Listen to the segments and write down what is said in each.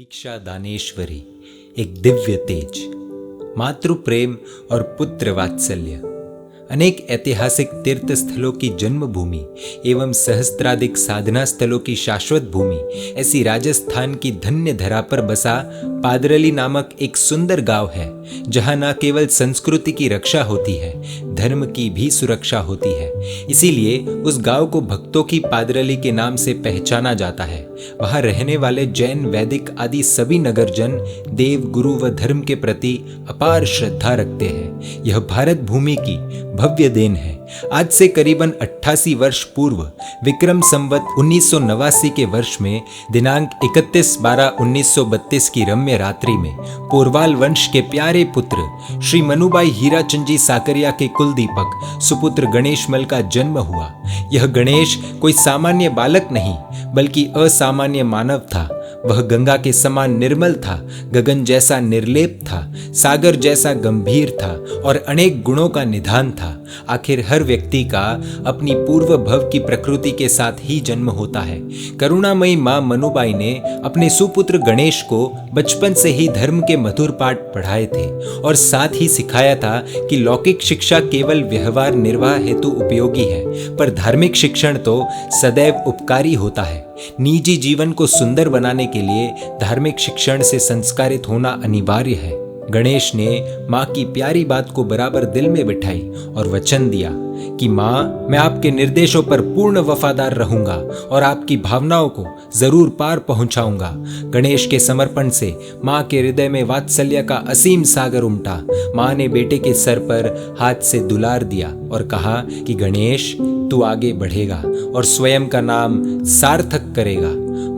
दीक्षा दानेश्वरी एक दिव्य तेज, मातृ प्रेम और पुत्र वात्सल्य, अनेक ऐतिहासिक तीर्थ स्थलों की जन्मभूमि एवं सहस्त्राधिक साधना स्थलों की शाश्वत भूमि, ऐसी राजस्थान की धन्य धरा पर बसा पादरली नामक एक सुंदर गांव है, जहां न केवल संस्कृति की रक्षा होती है, धर्म की भी सुरक्षा होती है। इसीलिए उस गांव को भक्तों की पादरली के नाम से पहचाना जाता है। वहां रहने वाले जैन, वैदिक आदि सभी नगरजन देव, गुरु व धर्म के प्रति अपार श्रद्धा रखते हैं। यह भारत भूमि की भव्य देन है। आज से करीबन 88 वर्ष पूर्व विक्रम संवत 1989 के वर्ष में दिनांक 31/12/1932 की रम्य रात्रि में पोरवाल वंश के प्यारे पुत्र श्री मनुबाई हीराचंद जी साकरिया के कुलदीपक सुपुत्र गणेश मल का जन्म हुआ। यह गणेश कोई सामान्य बालक नहीं बल्कि असामान्य मानव था। वह गंगा के समान निर्मल था, गगन जैसा निर्लेप था, सागर जैसा गंभीर था और अनेक गुणों का निधान था। आखिर हर व्यक्ति का अपनी पूर्व भव की प्रकृति के साथ ही जन्म होता है। करुणामयी मां मनुबाई ने अपने सुपुत्र गणेश को बचपन से ही धर्म के मधुर पाठ पढ़ाए थे और साथ ही सिखाया था कि लौकिक शिक्षा केवल व्यवहार निर्वाह हेतु उपयोगी है, पर धार्मिक शिक्षण तो सदैव उपकारी होता है। निजी जीवन को सुंदर बनाने के लिए धार्मिक शिक्षण से संस्कारित होना अनिवार्य है। गणेश ने माँ की प्यारी बात को बराबर दिल में बिठाई और वचन दिया कि माँ, मैं आपके निर्देशों पर पूर्ण वफादार रहूंगा और आपकी भावनाओं को जरूर पार पहुंचाऊंगा। गणेश के समर्पण से माँ के हृदय में वात्सल्य का असीम सागर उमटा। माँ ने बेटे के सर पर हाथ से दुलार दिया और कहा कि गणेश, तू आगे बढ़ेगा और स्वयं का नाम सार्थक करेगा।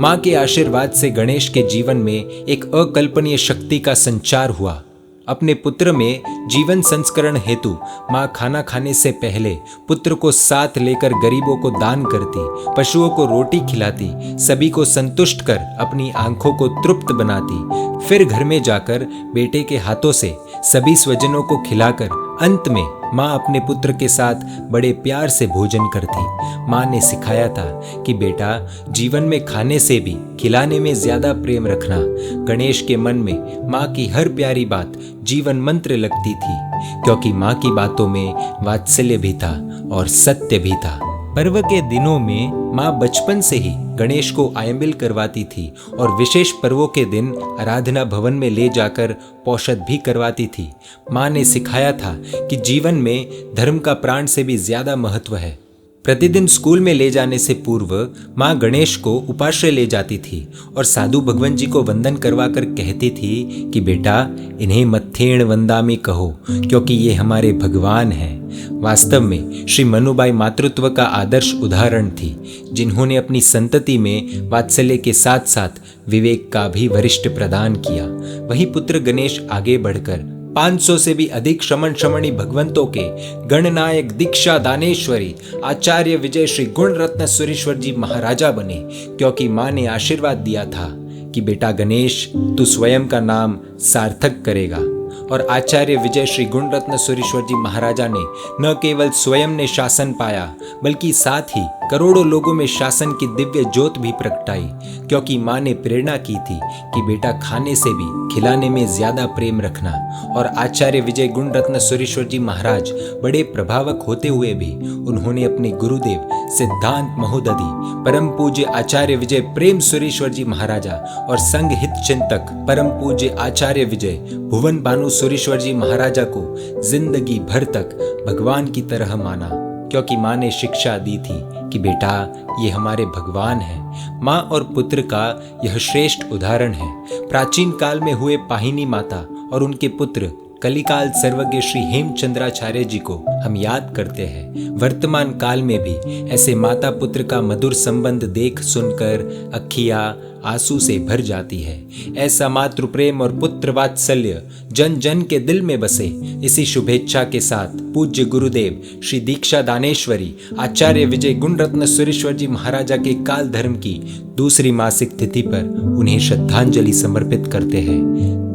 माँ के आशीर्वाद से गणेश के जीवन में एक अकल्पनीय शक्ति का संचार हुआ। अपने पुत्र में जीवन संस्करण हेतु माँ खाना खाने से पहले पुत्र को साथ लेकर गरीबों को दान करती, पशुओं को रोटी खिलाती, सभी को संतुष्ट कर अपनी आंखों को तृप्त बनाती। फिर घर में जाकर बेटे के हाथों से सभी स्वजनों को खिलाकर अंत में माँ अपने पुत्र के साथ बड़े प्यार से भोजन करती। माँ ने सिखाया था कि बेटा, जीवन में खाने से भी खिलाने में ज्यादा प्रेम रखना। गणेश के मन में माँ की हर प्यारी बात जीवन मंत्र लगती थी, क्योंकि माँ की बातों में वात्सल्य भी था और सत्य भी था। पर्व के दिनों में माँ बचपन से ही गणेश को आयंबिल करवाती थी और विशेष पर्वों के दिन आराधना भवन में ले जाकर पौषध भी करवाती थी। माँ ने सिखाया था कि जीवन में धर्म का प्राण से भी ज्यादा महत्व है। प्रतिदिन स्कूल में ले जाने से पूर्व माँ गणेश को उपाश्रय ले जाती थी और साधु भगवान जी को वंदन करवा कर कहती थी कि बेटा, इन्हें मत्थेण वंदामि कहो, क्योंकि ये हमारे भगवान हैं। वास्तव में श्री मनुबाई मातृत्व का आदर्श उदाहरण थी, जिन्होंने अपनी संतति में वात्सल्य के साथ साथ विवेक का भी वरिष्ठ प्रदान किया। वही पुत्र गणेश आगे बढ़कर 500 से भी अधिक श्रमण श्रमणी भगवंतों के गणनायक दीक्षा दानेश्वरी आचार्य विजय श्री गुण रत्न सुरेश्वर जी महाराजा बने, क्योंकि माँ ने आशीर्वाद दिया था कि बेटा गणेश, तू स्वयं का नाम सार्थक करेगा। और आचार्य विजय श्री गुण रत्न सुरेश्वर जी महाराजा ने न केवल स्वयं ने शासन पाया, बल्कि साथ ही करोड़ों लोगों में शासन की दिव्य ज्योत भी प्रगटाई, क्योंकि माँ ने प्रेरणा की थी कि बेटा, खाने से भी खिलाने में ज्यादा प्रेम रखना। और आचार्य विजय गुण रत्न सुरेश्वर जी महाराज बड़े प्रभावक होते हुए भी उन्होंने अपने गुरुदेव सिद्धांत महोदधि परम पूज्य आचार्य विजय प्रेम सुरेश्वर जी महाराजा और संघ हित चिंतक परम पूज्य आचार्य विजय भुवन भानु सुरेश्वर जी महाराजा को जिंदगी भर तक भगवान की तरह माना, क्योंकि माँ ने शिक्षा दी थी कि बेटा, ये हमारे भगवान हैं। माँ और पुत्र का यह श्रेष्ठ उदाहरण है। प्राचीन काल में हुए पाहिनी माता और उनके पुत्र कलिकाल सर्वज्ञ श्री हेमचंद्राचार्य जी को हम याद करते हैं। वर्तमान काल में भी ऐसे माता पुत्र का मधुर संबंध देख सुनकर अखियां आंसू से भर जाती है। ऐसा मातृ प्रेम और पुत्र वात्सल्य जन जन के दिल में बसे। इसी शुभेच्छा के साथ पूज्य गुरुदेव श्री दीक्षा दानेश्वरी आचार्य विजय गुण रत्न सुरेश्वर जी महाराजा के काल धर्म की दूसरी मासिक तिथि पर उन्हें श्रद्धांजलि समर्पित करते हैं।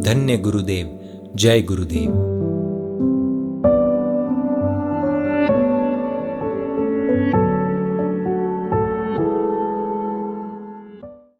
धन्य गुरुदेव, जय गुरुदेव।